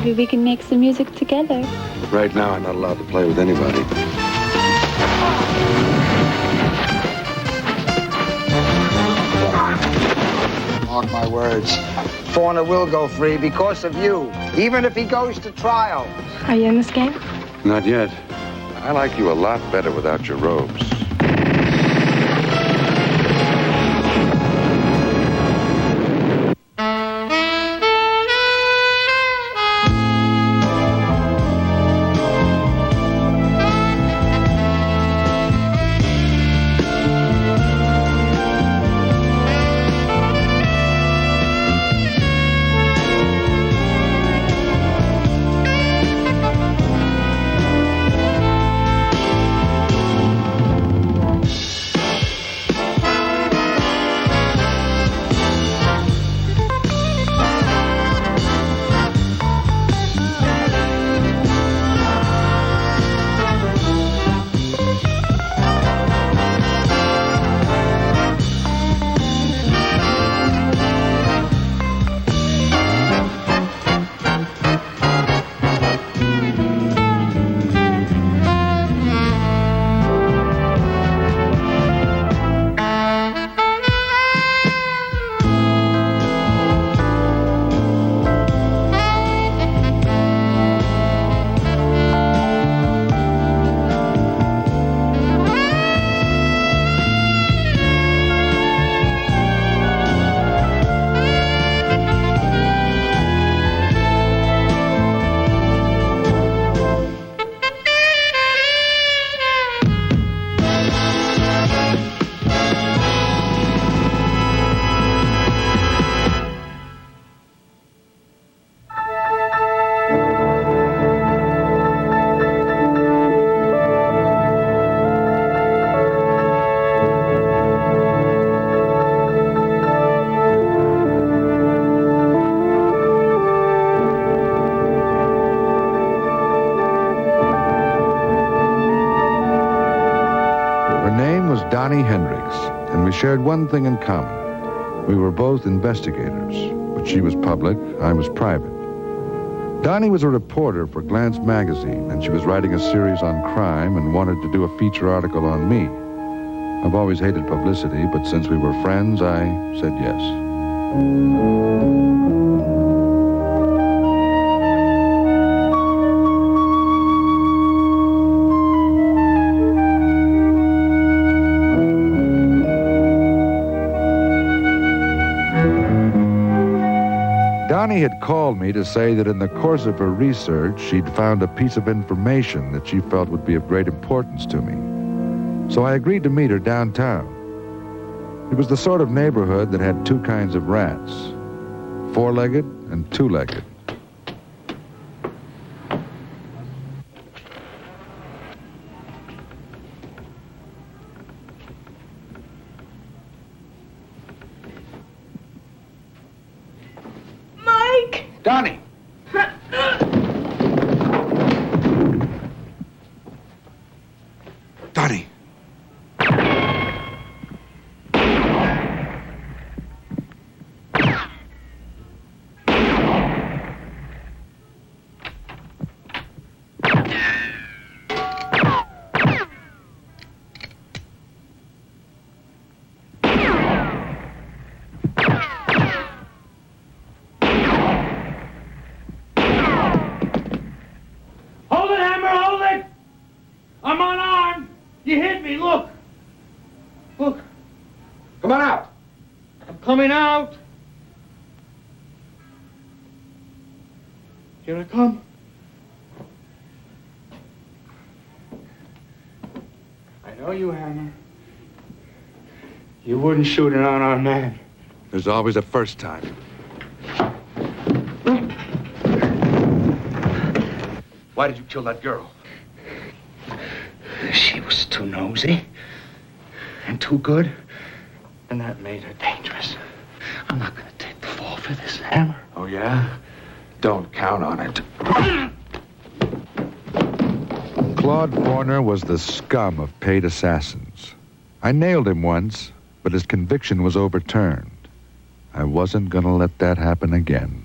Maybe we can make some music together. Right now, I'm not allowed to play with anybody. Mark my words. Fauna will go free because of you, even if he goes to trial. Are you in this game? Not yet. I like you a lot better without your robes. And we shared one thing in common. We were both investigators, but she was public, I was private. Donnie was a reporter for Glance magazine, and she was writing a series on crime and wanted to do a feature article on me. I've always hated publicity, but since we were friends, I said yes. Donnie had called me to say that in the course of her research, she'd found a piece of information that she felt would be of great importance to me. So I agreed to meet her downtown. It was the sort of neighborhood that had two kinds of rats, four-legged and two-legged. Donnie! Donnie! I'm unarmed. You hit me. Look. Look. Come on out. I'm coming out. Here I come. I know you, Hammer. You wouldn't shoot an unarmed man. There's always a first time. Why did you kill that girl? She was too nosy and too good, and that made her dangerous. I'm not going to take the fall for this, Hammer. Oh, yeah? Don't count on it. Claude Forner was the scum of paid assassins. I nailed him once, but his conviction was overturned. I wasn't going to let that happen again.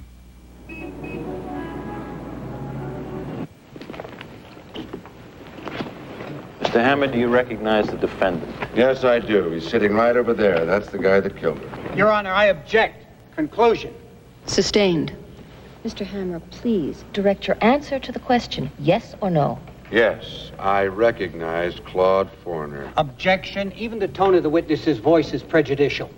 Mr. Hammer, do you recognize the defendant? Yes, I do. He's sitting right over there. That's the guy that killed her. Your Honor, I object. Conclusion. Sustained. Mr. Hammer, please direct your answer to the question, yes or no? Yes, I recognize Claude Forner. Objection. Even the tone of the witness's voice is prejudicial.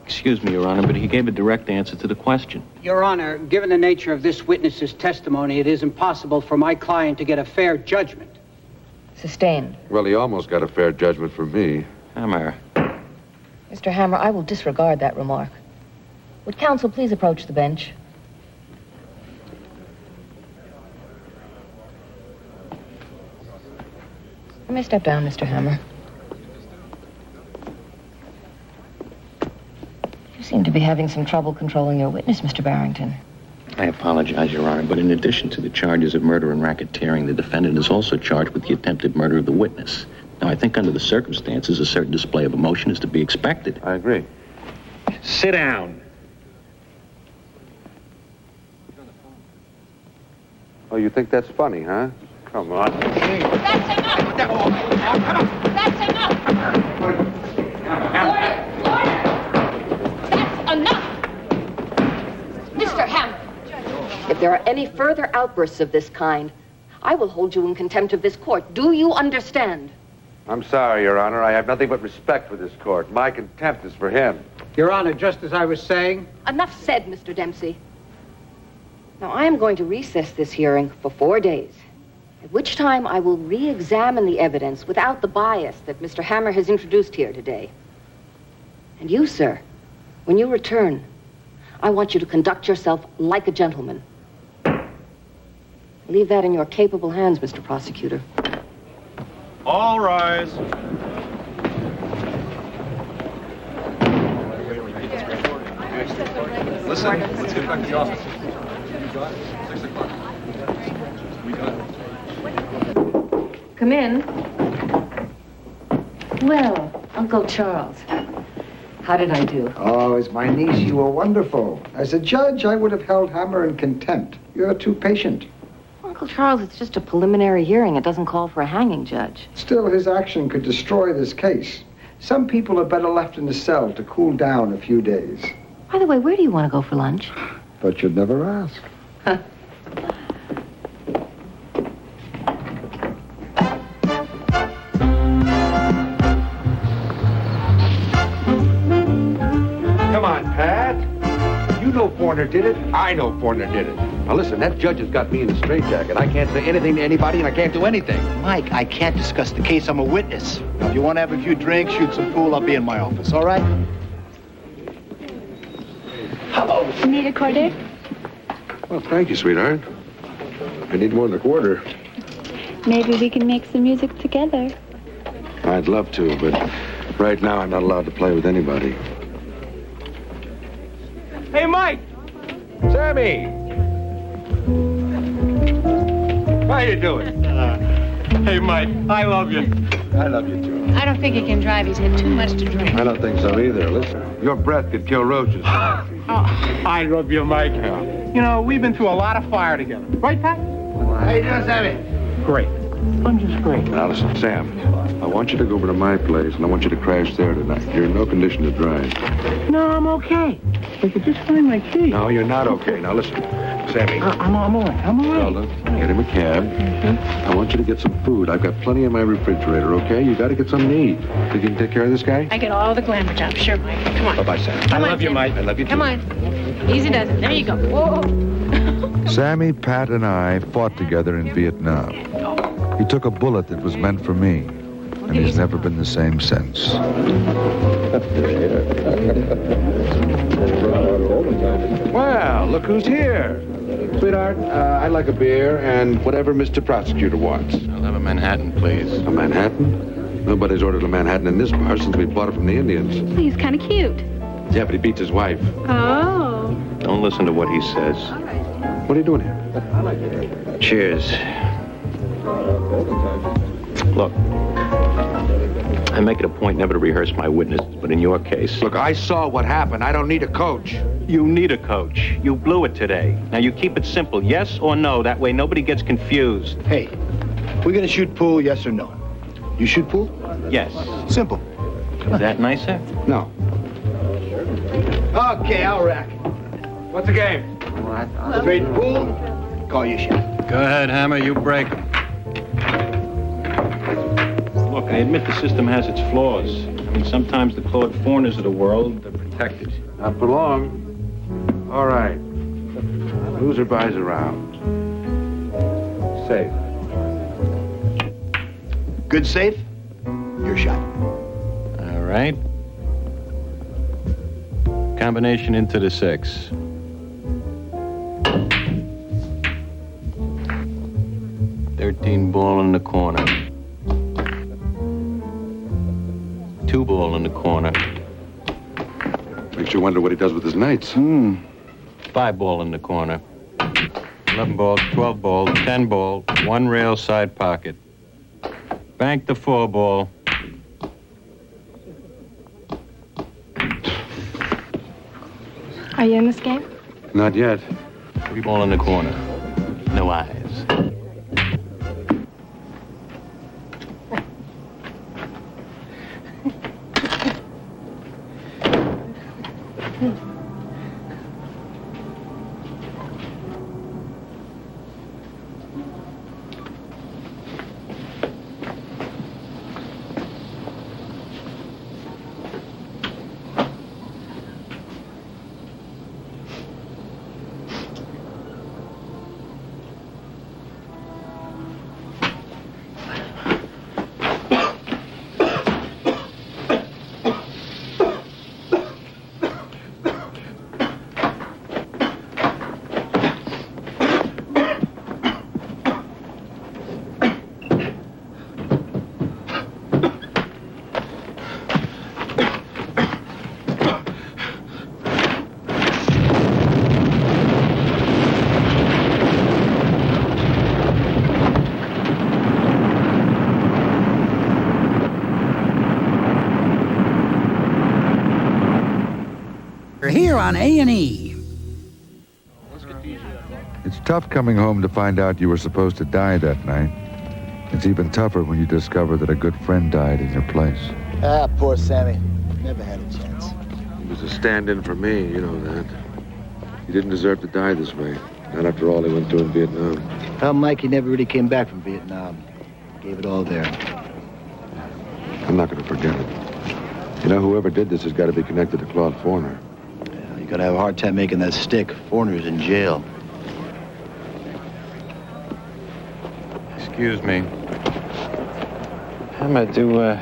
Excuse me, Your Honor, but he gave a direct answer to the question. Your Honor, given the nature of this witness's testimony, it is impossible for my client to get a fair judgment. Sustained. Well, he almost got a fair judgment from me. Hammer. Mr. Hammer, I will disregard that remark. Would counsel please approach the bench? You may step down, Mr. Hammer. You seem to be having some trouble controlling your witness, Mr. Barrington. I apologize, Your Honor, but in addition to the charges of murder and racketeering, the defendant is also charged with the attempted murder of the witness. Now, I think under the circumstances, a certain display of emotion is to be expected. I agree. Sit down. Oh, you think that's funny, huh? Come on. That's enough! That's enough! Order! That's enough! Mr. Hammer! If there are any further outbursts of this kind, I will hold you in contempt of this court. Do you understand? I'm sorry, Your Honor. I have nothing but respect for this court. My contempt is for him. Your Honor, just as I was saying... Enough said, Mr. Dempsey. Now, I am going to recess this hearing for 4 days, at which time I will re-examine the evidence without the bias that Mr. Hammer has introduced here today. And you, sir, when you return, I want you to conduct yourself like a gentleman. Leave that in your capable hands, Mr. Prosecutor. All rise. Listen, let's get back to the office. Come in. Well, Uncle Charles, how did I do? Oh, as my niece, you were wonderful. As a judge, I would have held Hammer in contempt. You're too patient. Uncle Charles, it's just a preliminary hearing. It doesn't call for a hanging, Judge. Still, his action could destroy this case. Some people are better left in the cell to cool down a few days. By the way, where do you want to go for lunch? But you'd never ask. Come on, Pat. You know Forner did it. I know Forner did it. Now listen, that judge has got me in a straitjacket. I can't say anything to anybody, and I can't do anything. Mike, I can't discuss the case. I'm a witness. Now, if you want to have a few drinks, shoot some pool, I'll be in my office, all right? Hello. Need a quarter? Well, thank you, sweetheart. I need more than a quarter. Maybe we can make some music together. I'd love to, but right now I'm not allowed to play with anybody. Hey, Mike! Sammy! How you doing? Hey, Mike, I love you. I love you, too. I don't think he can drive. He's had too much to drink. I don't think so either. Listen, your breath could kill roaches. I love you, Mike. You know, we've been through a lot of fire together. Right, Pat? How you doing, Sammy? Great. Fun just great. Now listen, Sam, I want you to go over to my place, and I want you to crash there tonight. You're in no condition to drive. No, I'm okay. I could just find my key. No, you're not okay. Now listen, Sammy. I'm all right. I'm all right. Sheldon, get him a cab. I want you to get some food. I've got plenty in my refrigerator, okay? You got to get something to eat. Think you can take care of this guy? I get all the glamour jobs. Sure, Mike. Come on. Bye-bye, Sam. I love you, Mike. I love you, too. Come on. Easy does it. There you go. Whoa. Sammy, Pat, and I fought together in Vietnam. He took a bullet that was meant for me, and he's never been the same since. Well, look who's here. Sweetheart, I'd like a beer and whatever Mr. Prosecutor wants. I'll have a Manhattan, please. A Manhattan? Nobody's ordered a Manhattan in this bar since we bought it from the Indians. He's kind of cute. Yeah, but he beats his wife. Oh. Don't listen to what he says. What are you doing here? Cheers. Look, I make it a point never to rehearse my witnesses, but in your case... Look, I saw what happened. I don't need a coach. You need a coach. You blew it today. Now, you keep it simple, yes or no. That way nobody gets confused. Hey, we're going to shoot pool, yes or no? You shoot pool? Yes. Simple. Is that nicer? No. Okay, I'll rack. What's the game? Straight pool, call your shot. Go ahead, Hammer. You break 'em. Look, I admit the system has its flaws. I mean, sometimes the Claude Fourners of the world are protected. Not for long. All right. Loser buys a round. Safe. Good safe, your shot. All right. Combination into the 6. $13 ball in the corner. 2 ball in the corner. Makes you wonder what he does with his knights. 5 ball in the corner. 11 ball, 12 ball, 10 ball, 1 rail side pocket. Bank the 4 ball. Are you in this game? Not yet. 3 ball in the corner. No eyes. Here on A&E. It's tough coming home to find out you were supposed to die that night. It's even tougher when you discover that a good friend died in your place. Ah, poor Sammy. Never had a chance. He was a stand-in for me, you know that. He didn't deserve to die this way. Not after all he went through in Vietnam. Well, Mikey never really came back from Vietnam. Gave it all there. I'm not going to forget it. You know, whoever did this has got to be connected to Claude Fourner. You gotta have a hard time making that stick. Foreigner's in jail. Excuse me. Hammer, do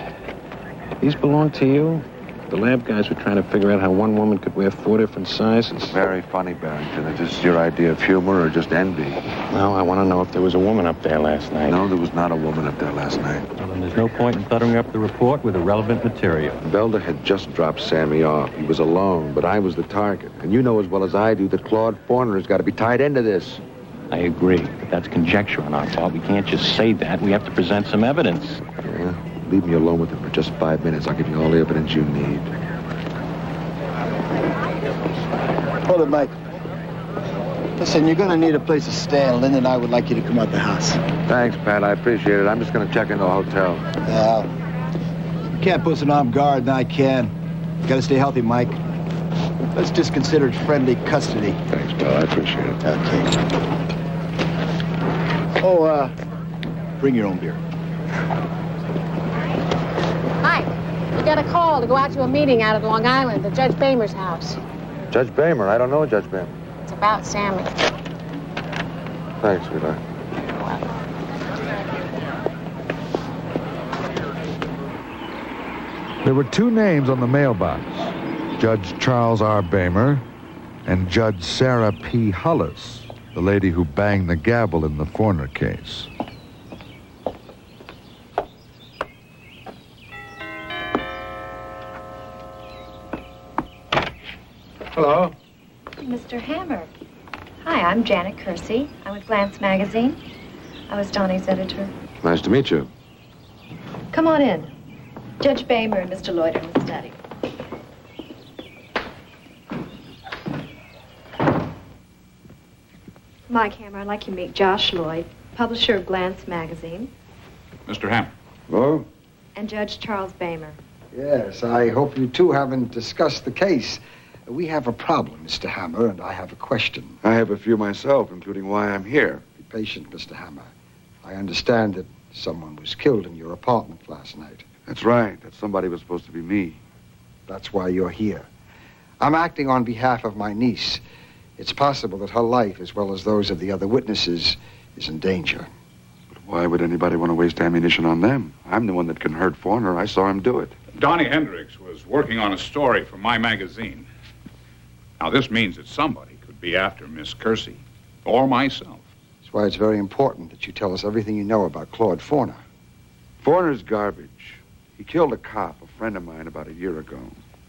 these belong to you? The lab guys were trying to figure out how one woman could wear 4 different sizes. Very funny, Barrington. Is this your idea of humor or just envy? No, I want to know if there was a woman up there last night. No, there was not a woman up there last night. Well, then there's no point in cluttering up the report with irrelevant material. Belda had just dropped Sammy off. He was alone, but I was the target. And you know as well as I do that Claude Fourner has got to be tied into this. I agree, but that's conjecture on our part. We can't just say that. We have to present some evidence. Yeah? Leave me alone with him for just 5 minutes. I'll give you all the evidence you need. Hold it, Mike. Listen, you're gonna need a place to stay, and Lynn and I would like you to come out the house. Thanks, Pat. I appreciate it. I'm just going to check into a hotel. You can't post an armed guard, and I can. You gotta stay healthy, Mike. Let's just consider it friendly custody. Thanks, pal. I appreciate it. Okay. Oh, bring your own beer. Hi. We got a call to go out to a meeting out at Long Island at Judge Bamer's house. Judge Bamer. I don't know Judge Bamer. It's about Sammy. Thanks, sweetheart. There were 2 names on the mailbox. Judge Charles R. Bamer and Judge Sarah P. Hullis, the lady who banged the gavel in the Fourner case. Hello. Mr. Hammer. Hi, I'm Janet Kersey. I'm with Glance Magazine. I was Donnie's editor. Nice to meet you. Come on in. Judge Bamer and Mr. Lloyd are in the study. Mike Hammer, I'd like you to meet Josh Lloyd, publisher of Glance Magazine. Mr. Ham. Oh? and Judge Charles Bamer. Yes, I hope you two haven't discussed the case. We have a problem, Mr. Hammer, and I have a question. I have a few myself, including why I'm here. Be patient, Mr. Hammer. I understand that someone was killed in your apartment last night. That's right. That somebody was supposed to be me. That's why you're here. I'm acting on behalf of my niece. It's possible that her life, as well as those of the other witnesses, is in danger. But why would anybody want to waste ammunition on them? I'm the one that can hurt Forner. I saw him do it. Donnie Hendricks was working on a story for my magazine. Now, this means that somebody could be after Miss Kersey or myself. That's why it's very important that you tell us everything you know about Claude Forner. Forner's garbage. He killed a cop, a friend of mine, about a year ago.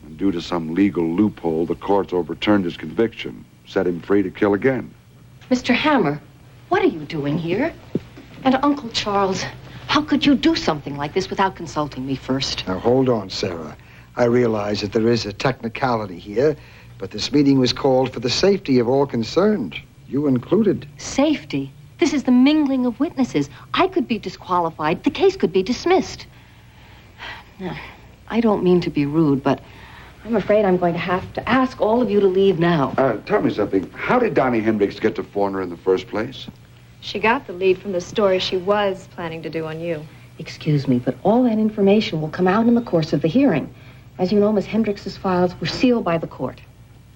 And due to some legal loophole, the courts overturned his conviction, set him free to kill again. Mr. Hammer, what are you doing here? And Uncle Charles, how could you do something like this without consulting me first? Now, hold on, Sarah. I realize that there is a technicality here, but this meeting was called for the safety of all concerned, you included. Safety? This is the mingling of witnesses. I could be disqualified. The case could be dismissed. Now, I don't mean to be rude, but I'm afraid I'm going to have to ask all of you to leave now. Tell me something. How did Donnie Hendricks get to Forner in the first place? She got the lead from the story she was planning to do on you. Excuse me, but all that information will come out in the course of the hearing. As you know, Miss Hendricks's files were sealed by the court.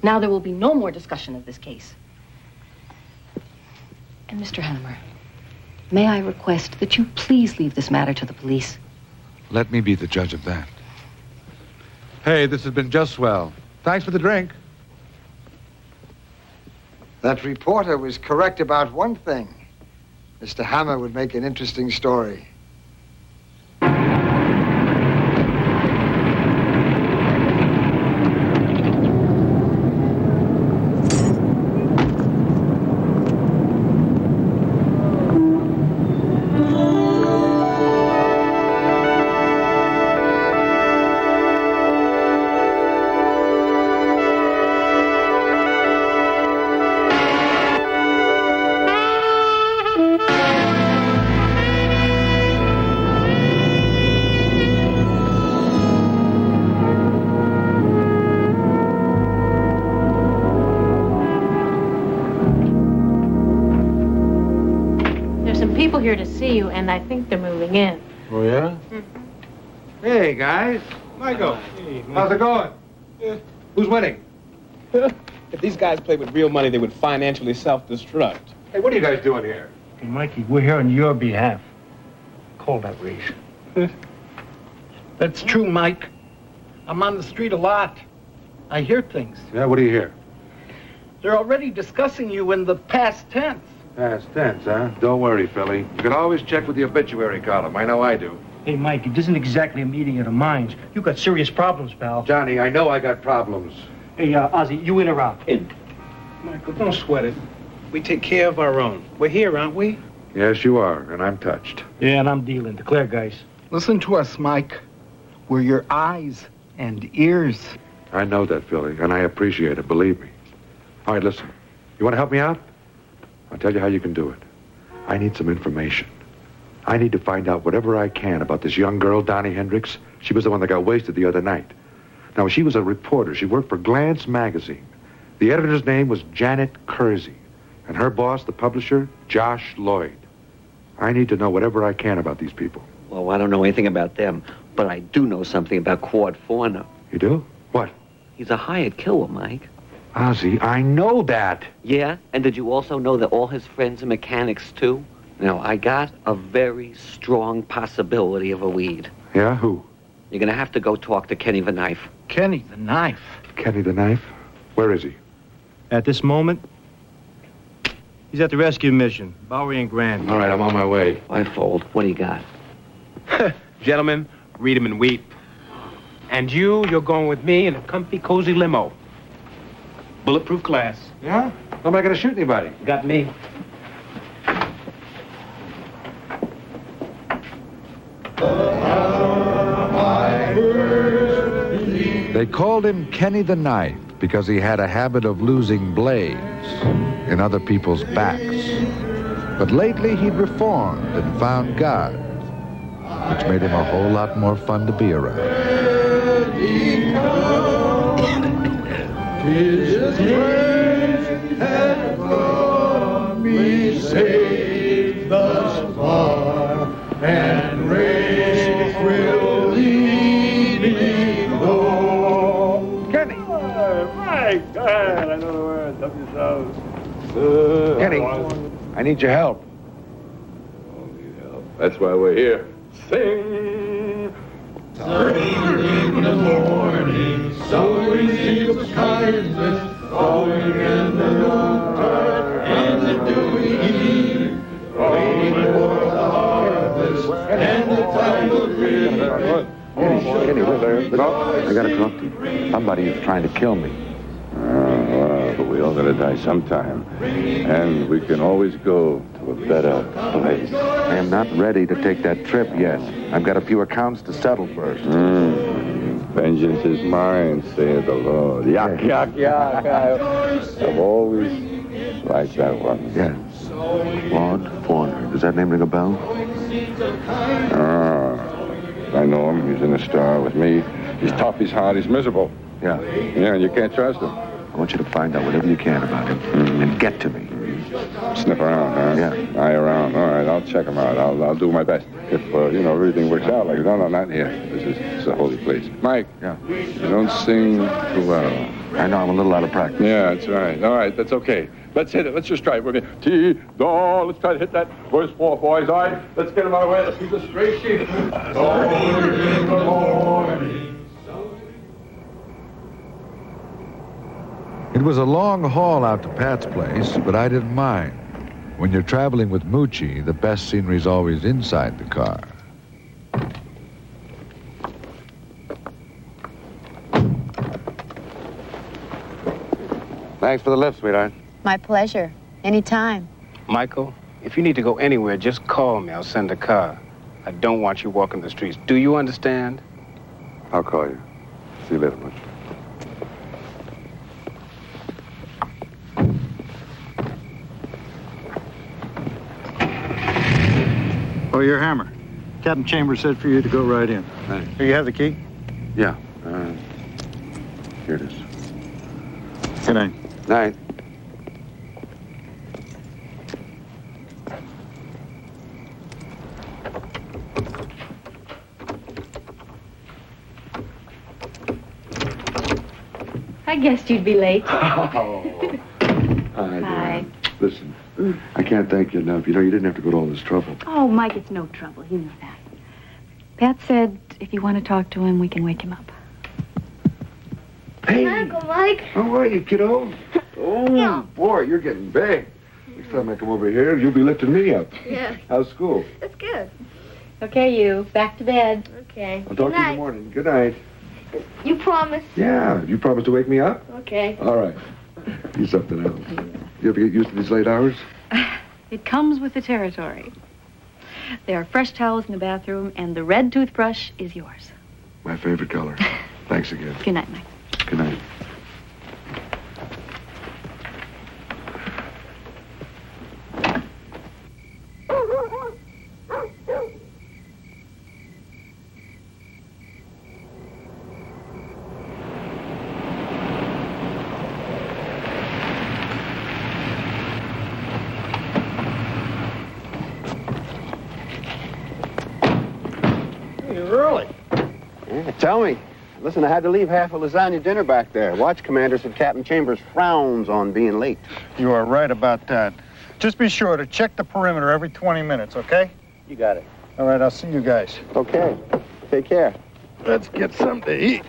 Now there will be no more discussion of this case. And Mr. Hammer, may I request that you please leave this matter to the police? Let me be the judge of that. Hey, this has been just swell. Thanks for the drink. That reporter was correct about one thing. Mr. Hammer would make an interesting story. Here to see you, and I think they're moving in. Oh, yeah? Mm-hmm. Hey, guys. Michael. Hey, how's it going? Who's winning? If these guys played with real money, they would financially self-destruct. Hey, what are you guys doing here? Hey, Mikey, we're here on your behalf. Call that race. That's true, Mike. I'm on the street a lot. I hear things. Yeah, what do you hear? They're already discussing you in the past tense. Past tense, huh? Don't worry, Philly. You can always check with the obituary column. I know I do. Hey, Mike, it isn't exactly a meeting of the minds. You got serious problems, pal. Johnny, I know I got problems. Hey, Ozzy, you in or out? In. Michael, don't sweat it. We take care of our own. We're here, aren't we? Yes, you are, and I'm touched. Yeah, and I'm dealing. Declare, guys. Listen to us, Mike. We're your eyes and ears. I know that, Philly, and I appreciate it, believe me. All right, listen. You want to help me out? I'll tell you how you can do it. I need some information. I need to find out whatever I can about this young girl, Donnie Hendricks. She was the one that got wasted the other night. Now, she was a reporter. She worked for Glance magazine. The editor's name was Janet Kersey, and her boss, the publisher, Josh Lloyd. I need to know whatever I can about these people. Well, I don't know anything about them, but I do know something about Claude Forner. You do? What? He's a hired killer, Mike. Ozzy, I know that. Yeah? And did you also know that all his friends are mechanics, too? Now, I got a very strong possibility of a lead. Yeah? Who? You're gonna have to go talk to Kenny the Knife. Kenny the Knife? Kenny the Knife? Where is he? At this moment, he's at the rescue mission, Bowery and Grand. All right, I'm on my way. I fold. What do you got? Gentlemen, read 'em and weep. And you're going with me in a comfy, cozy limo. Bulletproof glass. Yeah? How am I going to shoot anybody? Got me. They called him Kenny the Knife because he had a habit of losing blades in other people's backs. But lately he'd reformed and found God. which made him a whole lot more fun to be around. His grace hath brought me safe thus far, and grace will lead me home. Kenny! Mike! I know the words. Help yourselves. Kenny, I need your help. That's why we're here. Sing! Early in the morning, sowing seeds of kindness, falling in the noontide and the dewy eve, waiting for the harvest and the time of reaping. Kenny, I gotta talk to you. Somebody is trying to kill me. But we all gotta die sometime. And we can always go to a better place. I am not ready to take that trip yet. I've got a few accounts to settle first. Vengeance is mine, saith the Lord. Yak, yak, yak. I've always liked that one. Yeah. Claude Forner. Does that name ring a bell? I know him. He's in a star with me. He's tough, he's hard, he's miserable. Yeah. Yeah, and you can't trust him. I want you to find out whatever you can about him and get to me. Sniff around, huh? Yeah. Eye around. All right, I'll check him out. I'll do my best. If, everything works out like, no, not here. This is a holy place. Mike. Yeah. You don't sing too well. I know, I'm a little out of practice. Yeah, that's right. All right, that's okay. Let's hit it. Let's just try it. We're going to T-do. Let's try to hit that. Verse 4, boys. All right, let's get him out of the way. Let's keep the straight sheet. In the morning. It was a long haul out to Pat's place, but I didn't mind. When you're traveling with Moochie, the best scenery's always inside the car. Thanks for the lift, sweetheart. My pleasure. Anytime. Michael, if you need to go anywhere, just call me. I'll send a car. I don't want you walking the streets. Do you understand? I'll call you. See you later, Butch. Oh, your hammer. Captain Chambers said for you to go right in. Thanks. Do you have the key? Yeah. Here it is. Good night. Night. I guessed you'd be late. Oh. Hi. Listen, I can't thank you enough. You didn't have to go to all this trouble. Oh, Mike, it's no trouble. You know that. Pat said if you want to talk to him, we can wake him up. Hey. Uncle Mike. How are you, kiddo? Oh, boy, you're getting big. Next time I come over here, you'll be lifting me up. Yeah. How's school? That's good. Okay, you. Back to bed. Okay. I'll talk to you in the morning. Good night. You promise? Yeah. You promised to wake me up? Okay. All right. Be something else. You ever get used to these late hours? It comes with the territory. There are fresh towels in the bathroom, and the red toothbrush is yours. My favorite color. Thanks again. Good night, Mike. Good night. Early. Yeah, tell me. Listen, I had to leave half a lasagna dinner back there. Watch commander said Captain Chambers frowns on being late. You are right about that. Just be sure to check the perimeter every 20 minutes, okay? You got it. All right, I'll see you guys. Okay. Take care. Let's get something to eat.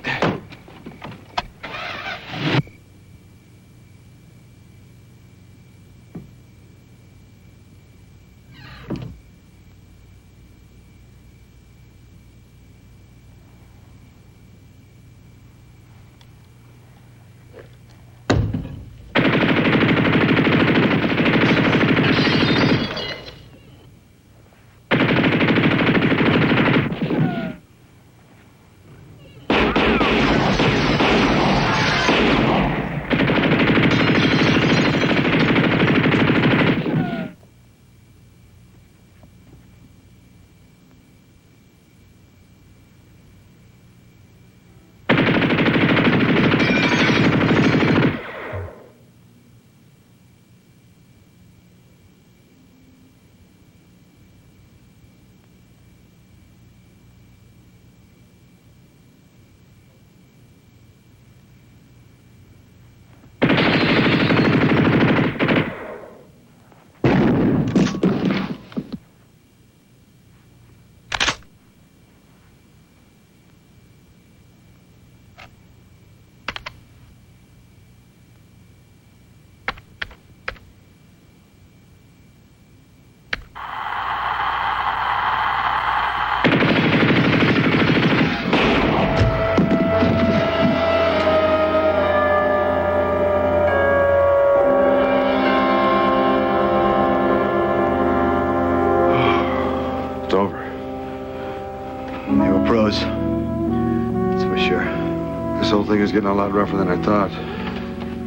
thing is getting a lot rougher than I thought.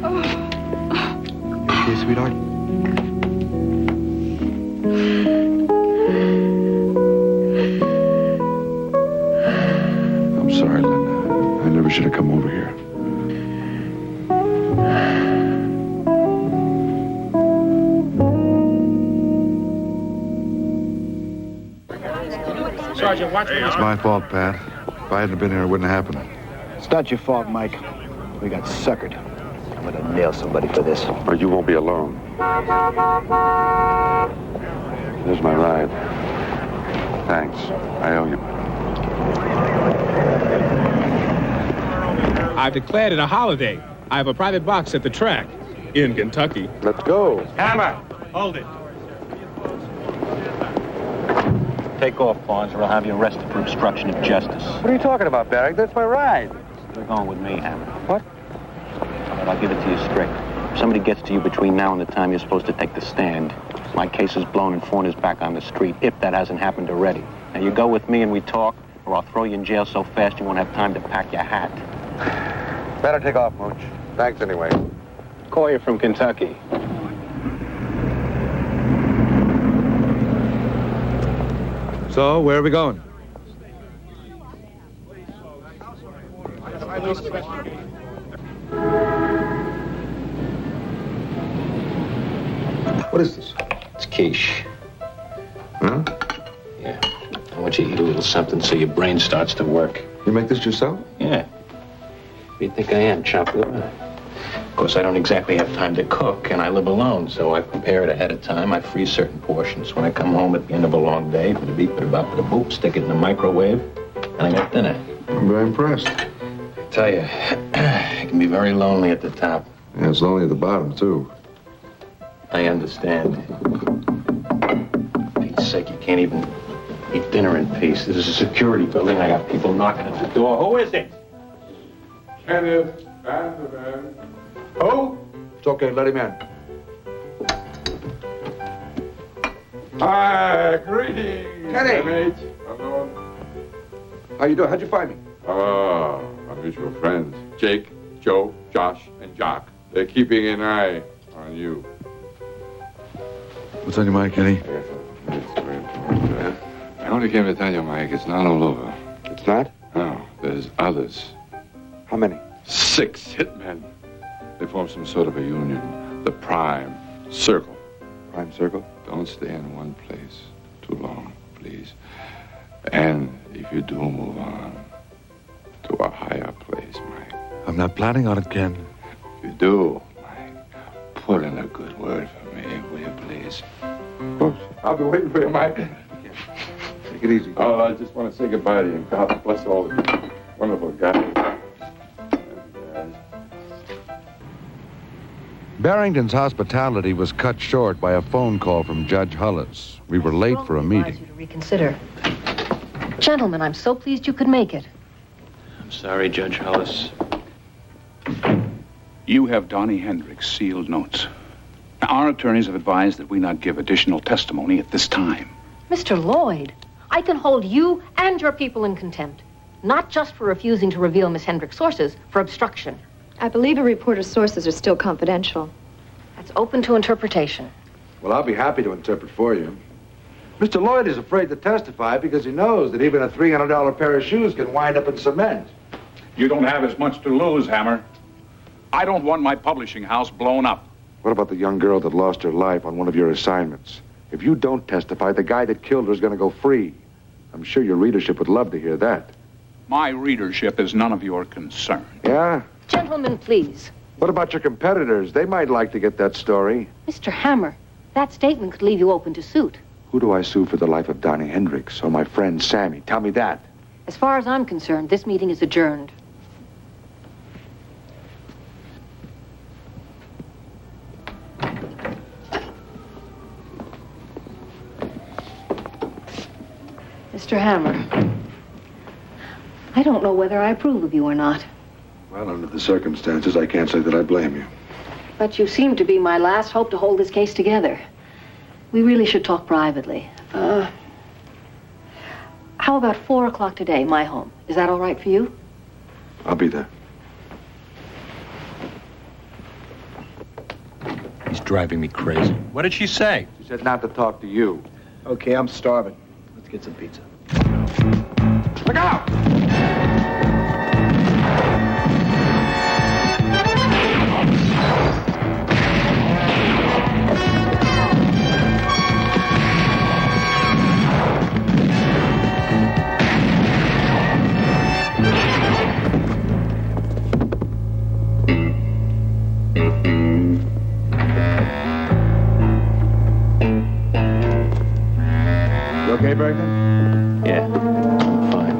You okay, sweetheart? I'm sorry, Linda. I never should have come over here. Sergeant, watch me. It's my fault, Pat. If I hadn't been here, it wouldn't have happened. It's not your fault, Mike. We got suckered. I'm gonna nail somebody for this. But you won't be alone. There's my ride. Thanks. I owe you. I've declared it a holiday. I have a private box at the track in Kentucky. Let's go. Hammer, hold it. Take off, Barnes, or I'll have you arrested for obstruction of justice. What are you talking about, Barrick? That's my ride. You're going with me, Hammer. What? But I'll give it to you straight. If somebody gets to you between now and the time you're supposed to take the stand, my case is blown and Fawn is back on the street, if that hasn't happened already. Now, you go with me and we talk, or I'll throw you in jail so fast you won't have time to pack your hat. Better take off, Mooch. Thanks anyway. Call you from Kentucky. So, where are we going? What is this? It's quiche. Huh? Yeah. I want you to eat a little something so your brain starts to work. You make this yourself? Yeah. Who do you think I am, chopped liver? Of course, I don't exactly have time to cook, and I live alone, so I prepare it ahead of time. I freeze certain portions. When I come home at the end of a long day, for the beep, for the bop, for the boop, stick it in the microwave, and I got dinner. I'm very impressed. I tell you, it can be very lonely at the top. Yeah, it's lonely at the bottom, too. I understand. For Pete's sake, you can't even eat dinner in peace. This is a security building. I got people knocking at the door. Who is it? Kenneth Vandervan. Oh? It's okay, let him in. Hi, greetings. Kenny. MH. Hello. How you doing? How'd you find me? Oh, my mutual friends, Jake, Joe, Josh, and Jock. They're keeping an eye on you. What's on your mind, Kenny? I only came to tell you, Mike, it's not all over. It's not? No, there's others. How many? 6 hitmen. They form some sort of a union. The Prime Circle. Prime Circle? Don't stay in one place too long, please. And if you do move on to a higher place, Mike. I'm not planning on it, Ken. If you do, Mike, put in a good word for me, will you please? Of course. I'll be waiting for you, Mike. Take it easy. Oh, I just want to say goodbye to you. God bless all of you. Wonderful guys. Barrington's hospitality was cut short by a phone call from Judge Hullis. We were late for a meeting. You to reconsider. Gentlemen, I'm so pleased you could make it. I'm sorry, Judge Hollis. You have Donnie Hendricks' sealed notes. Now, our attorneys have advised that we not give additional testimony at this time. Mr. Lloyd, I can hold you and your people in contempt. Not just for refusing to reveal Miss Hendricks' sources, for obstruction. I believe a reporter's sources are still confidential. That's open to interpretation. Well, I'll be happy to interpret for you. Mr. Lloyd is afraid to testify because he knows that even a $300 pair of shoes can wind up in cement. You don't have as much to lose, Hammer. I don't want my publishing house blown up. What about the young girl that lost her life on one of your assignments? If you don't testify, the guy that killed her is going to go free. I'm sure your readership would love to hear that. My readership is none of your concern. Yeah? Gentlemen, please. What about your competitors? They might like to get that story. Mr. Hammer, that statement could leave you open to suit. Who do I sue for the life of Donnie Hendricks or my friend Sammy? Tell me that. As far as I'm concerned, this meeting is adjourned. Mr. Hammer, I don't know whether I approve of you or not. Well, under the circumstances, I can't say that I blame you. But you seem to be my last hope to hold this case together. We really should talk privately. How about 4 o'clock today, my home? Is that all right for you? I'll be there. She's driving me crazy. What did she say? She said not to talk to you. Okay, I'm starving. Let's get some pizza. Look out! You okay, Bergman? Yeah, I'm fine.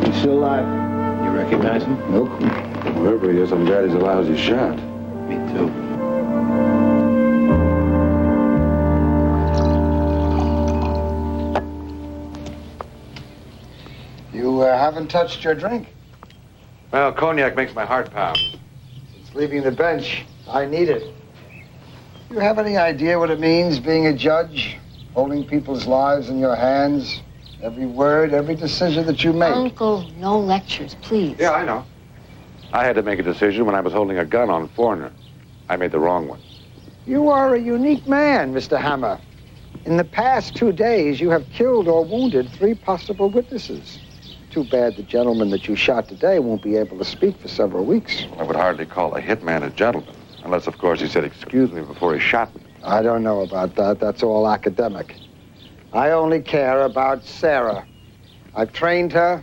He's still alive. You recognize him? Nope. Whoever he is, I'm glad he's a lousy shot. Me too. You haven't touched your drink. Well, cognac makes my heart pound. Since leaving the bench, I need it. You have any idea what it means being a judge? Holding people's lives in your hands? Every word, every decision that you make. Uncle, no lectures, please. Yeah, I know. I had to make a decision when I was holding a gun on Foreigner. I made the wrong one. You are a unique man, Mr. Hammer. In the past 2 days, you have killed or wounded 3 possible witnesses. Too bad the gentleman that you shot today won't be able to speak for several weeks. I would hardly call a hitman a gentleman. Unless, of course, he said, excuse me, before he shot me. I don't know about that. That's all academic. I only care about Sarah. I've trained her,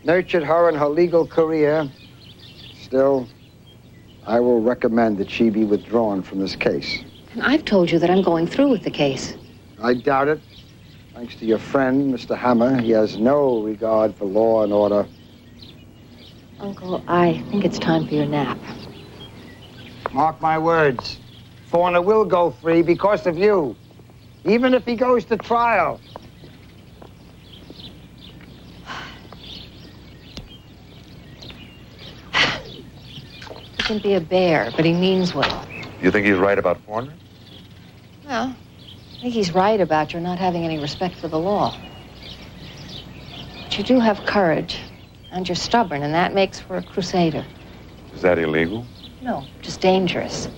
nurtured her in her legal career. Still, I will recommend that she be withdrawn from this case. And I've told you that I'm going through with the case. I doubt it. Thanks to your friend, Mr. Hammer, he has no regard for law and order. Uncle, I think it's time for your nap. Mark my words. Fauna will go free because of you. Even if he goes to trial. He can be a bear, but he means well. You think he's right about Foreigner? Well, I think he's right about your not having any respect for the law. But you do have courage, and you're stubborn, and that makes for a crusader. Is that illegal? No, just dangerous.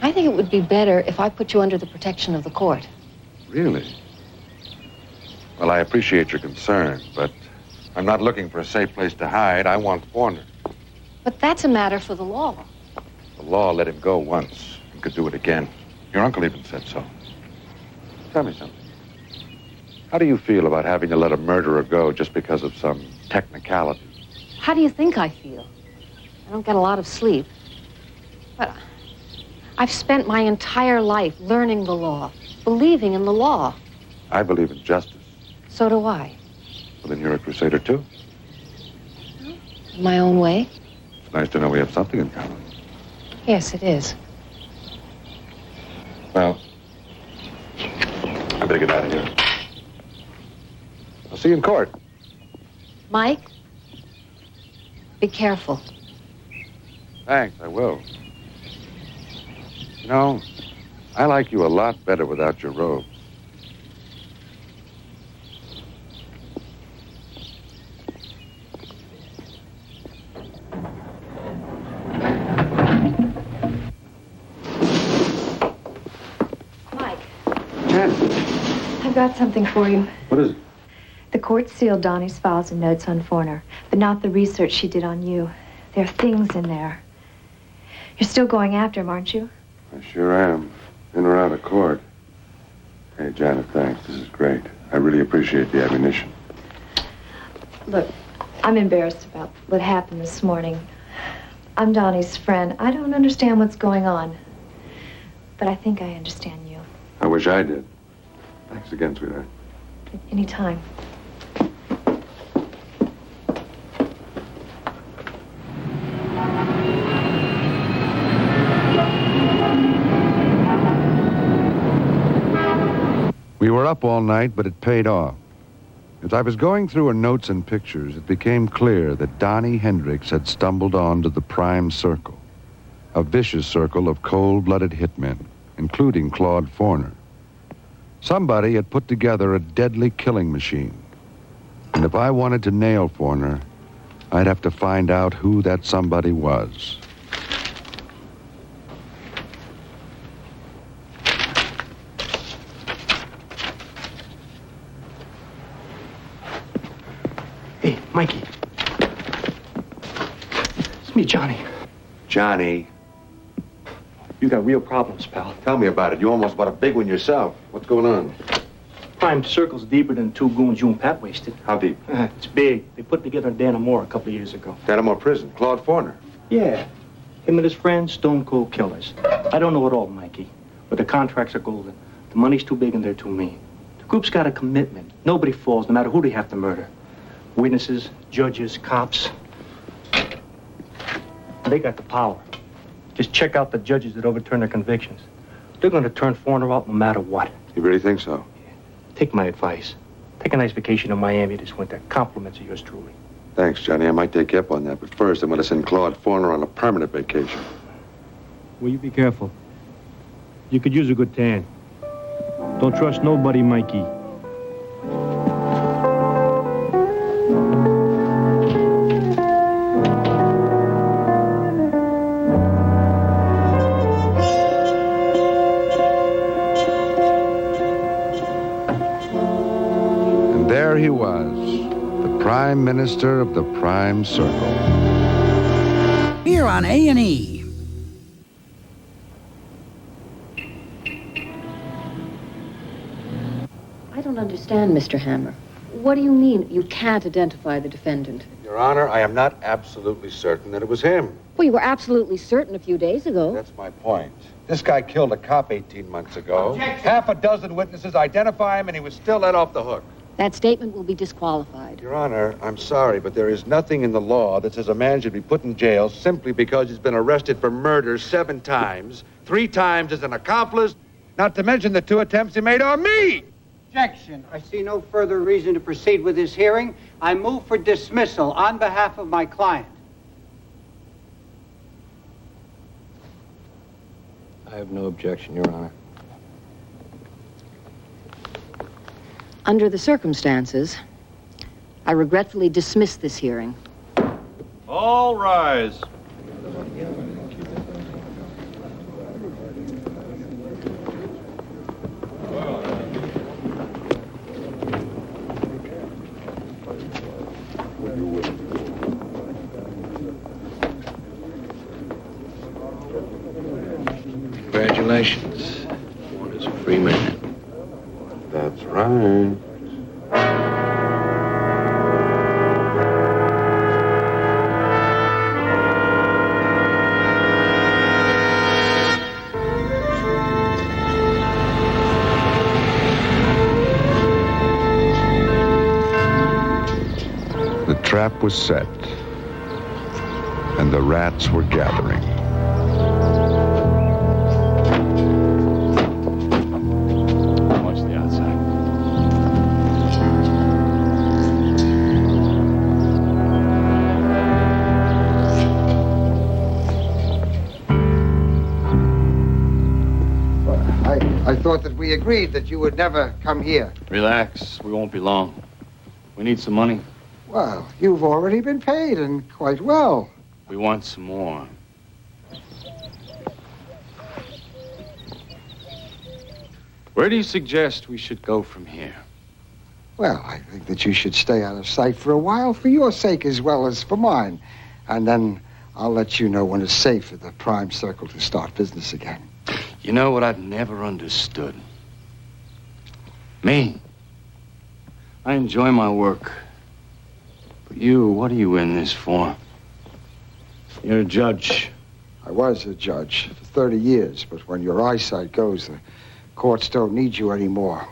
I think it would be better if I put you under the protection of the court. Really? Well, I appreciate your concern, but I'm not looking for a safe place to hide. I want Foreigner. But that's a matter for the law. The law let him go once and could do it again. Your uncle even said so. Tell me something. How do you feel about having to let a murderer go just because of some technicality? How do you think I feel? I don't get a lot of sleep. But I've spent my entire life learning the law, believing in the law. I believe in justice. So do I. Well, then you're a crusader, too. In my own way. It's nice to know we have something in common. Yes, it is. Well, I better get out of here. I'll see you in court. Mike, be careful. Thanks, I will. You know, I like you a lot better without your robes. Mike, Jen, I've got something for you. what is it? The court sealed Donnie's files and notes on Foreigner, but not the research she did on you. There are things in there. You're still going after him, aren't you? I sure am. In or out of court. Hey, Janet, thanks. This is great. I really appreciate the ammunition. Look, I'm embarrassed about what happened this morning. I'm Donnie's friend. I don't understand what's going on. But I think I understand you. I wish I did. Thanks again, sweetheart. Anytime. We were up all night, but it paid off. As I was going through her notes and pictures, it became clear that Donnie Hendricks had stumbled onto the prime circle, a vicious circle of cold-blooded hitmen, including Claude Foreigner. Somebody had put together a deadly killing machine. And if I wanted to nail Forner, I'd have to find out who that somebody was. Hey, Mikey. It's me, Johnny. Johnny. You got real problems, pal. Tell me about it. You almost bought a big one yourself. What's going on? Prime Circle's deeper than 2 goons you and Pat wasted. How deep? It's big. They put together in Dannemora a couple of years ago. Dannemora prison. Claude Forner. Yeah. Him and his friends, stone cold killers. I don't know it all, Mikey, but the contracts are golden. The money's too big and they're too mean. The group's got a commitment. Nobody falls, no matter who they have to murder. Witnesses, judges, cops. They got the power. Just check out the judges that overturn their convictions. They're going to turn Forner out no matter what. You really think so? Take my advice. Take a nice vacation in Miami this winter. Compliments of yours truly. Thanks, Johnny. I might take you up on that. But first, I'm going to send Claude Forner on a permanent vacation. Will you be careful? You could use a good tan. Don't trust nobody, Mikey. There he was, the Prime Minister of the Prime Circle. Here on A&E. I don't understand, Mr. Hammer. What do you mean you can't identify the defendant? Your Honor, I am not absolutely certain that it was him. Well, you were absolutely certain a few days ago. That's my point. This guy killed a cop 18 months ago. Objection. Half a dozen witnesses identify him, and he was still let off the hook. That statement will be disqualified. Your Honor, I'm sorry, but there is nothing in the law that says a man should be put in jail simply because he's been arrested for murder 7 times, 3 times as an accomplice, not to mention the 2 attempts he made on me! Objection. I see no further reason to proceed with this hearing. I move for dismissal on behalf of my client. I have no objection, Your Honor. Under the circumstances, I regretfully dismiss this hearing. All rise. Congratulations. One is a free man. That's right. The trap was set, and the rats were gathering. Watch the outside. I thought that we agreed that you would never come here. Relax. We won't be long. We need some money. Well, you've already been paid, and quite well. We want some more. Where do you suggest we should go from here? Well, I think that you should stay out of sight for a while, for your sake as well as for mine. And then I'll let you know when it's safe for the Prime Circle to start business again. You know what I've never understood? Me. I enjoy my work. But you, what are you in this for? You're a judge. I was a judge for 30 years, but when your eyesight goes, the courts don't need you anymore.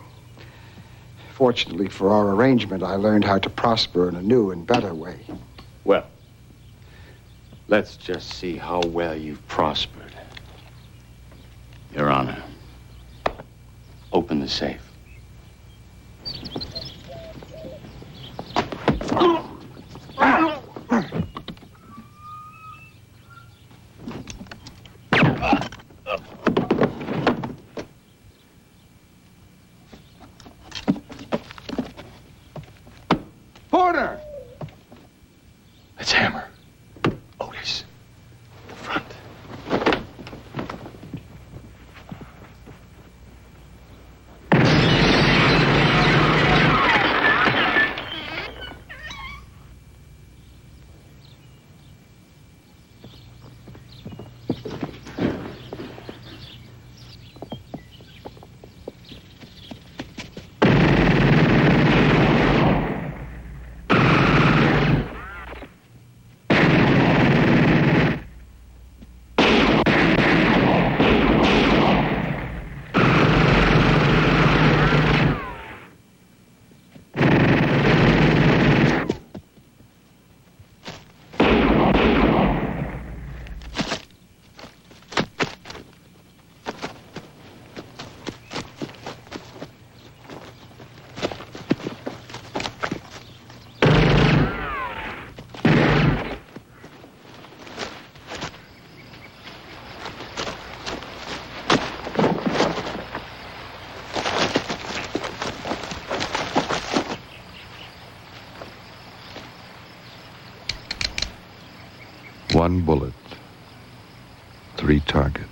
Fortunately for our arrangement, I learned how to prosper in a new and better way. Well, let's just see how well you've prospered. Your Honor, open the safe. corner! Let's hammer. Otis. The front. One bullet, 3 targets.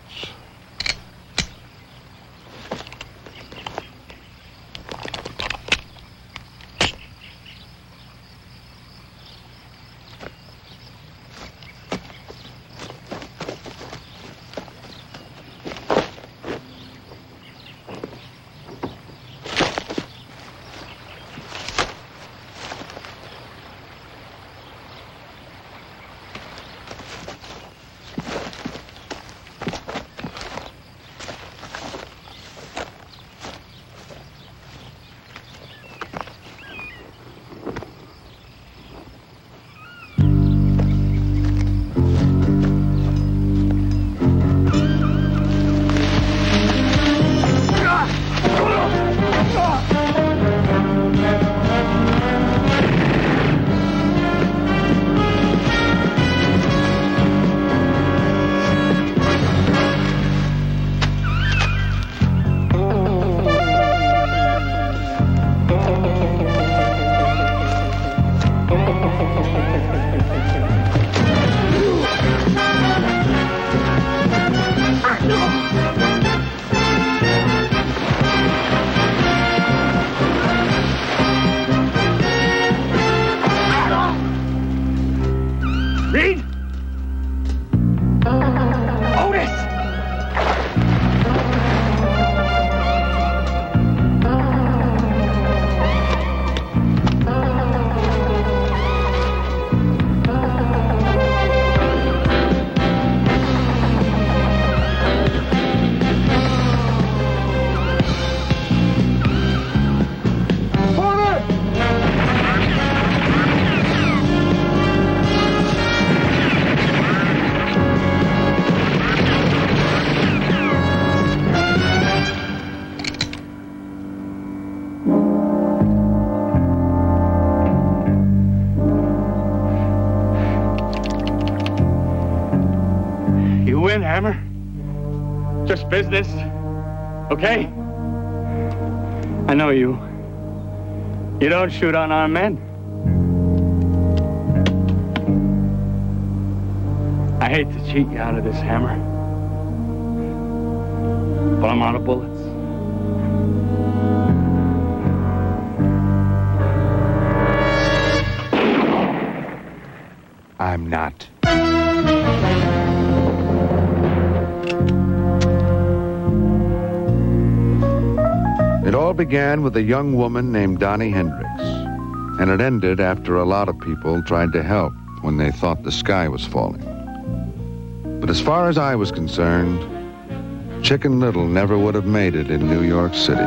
Reed! Otis! You win, Hammer. Just business. Okay? I know you. You don't shoot unarmed men. I hate to cheat you out of this, Hammer. But I'm out of bullets. I'm not. It all began with a young woman named Donnie Hendricks, and it ended after a lot of people tried to help when they thought the sky was falling. But as far as I was concerned, Chicken Little never would have made it in New York City.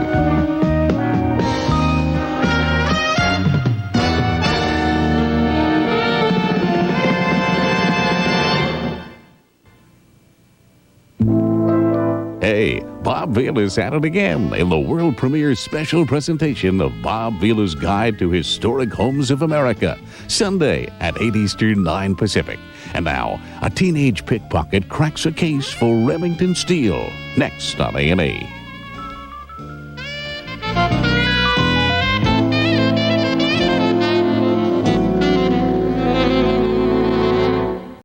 Hey, Bob Vila's at it again in the world premiere special presentation of Bob Vila's Guide to Historic Homes of America, Sunday at 8 Eastern, 9 Pacific. And now, a teenage pickpocket cracks a case for Remington Steele, next on A&E.